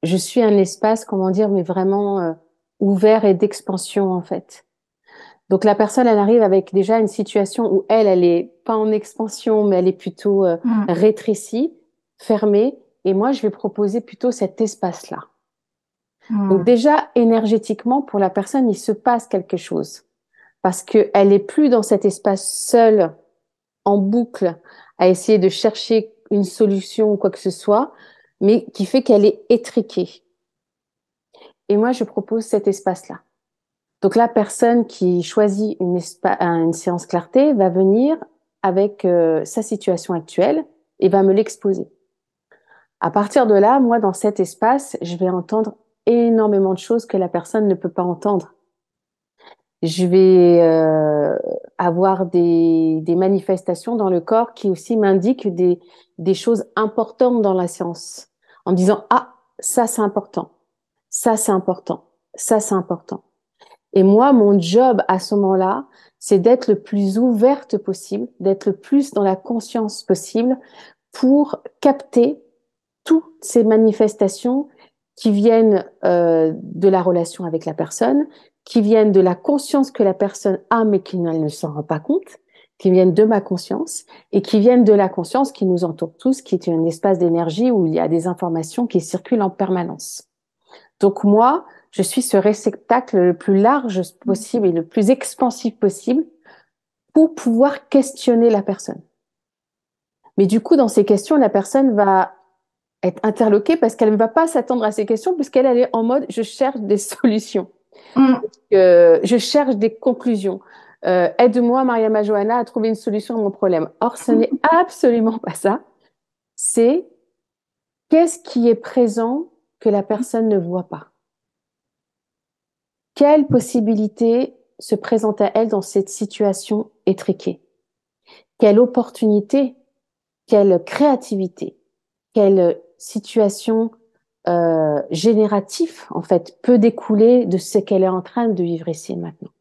je suis un espace, comment dire, mais vraiment ouvert et d'expansion en fait. Donc la personne, elle arrive avec déjà une situation où elle est pas en expansion, mais elle est plutôt Mm. rétrécie, fermée. Et moi, je vais proposer plutôt cet espace-là. Donc Mm. déjà, énergétiquement, pour la personne, il se passe quelque chose. Parce qu'elle est plus dans cet espace seule, en boucle, à essayer de chercher une solution ou quoi que ce soit, mais qui fait qu'elle est étriquée. Et moi, je propose cet espace-là. Donc la personne qui choisit une séance clarté va venir avec sa situation actuelle et va me l'exposer. À partir de là, moi, dans cet espace, je vais entendre énormément de choses que la personne ne peut pas entendre. Je vais avoir des manifestations dans le corps qui aussi m'indiquent des choses importantes dans la séance, en me disant, ah, ça c'est important, ça c'est important, ça c'est important. Et moi, mon job à ce moment-là, c'est d'être le plus ouverte possible, d'être le plus dans la conscience possible pour capter toutes ces manifestations qui viennent de la relation avec la personne, qui viennent de la conscience que la personne a mais qu'elle ne s'en rend pas compte, qui viennent de ma conscience et qui viennent de la conscience qui nous entoure tous, qui est un espace d'énergie où il y a des informations qui circulent en permanence. Donc moi, je suis ce réceptacle le plus large possible et le plus expansif possible pour pouvoir questionner la personne. Mais du coup, dans ces questions, la personne va être interloquée parce qu'elle ne va pas s'attendre à ces questions puisqu'elle elle est en mode je cherche des solutions, Mm. je cherche des conclusions. Aide-moi, Mariama Johanna, à trouver une solution à mon problème. Or, ce n'est absolument pas ça. C'est qu'est-ce qui est présent que la personne ne voit pas. Quelle possibilité se présente à elle dans cette situation étriquée? Quelle opportunité, quelle créativité, quelle situation générative, en fait, peut découler de ce qu'elle est en train de vivre ici et maintenant?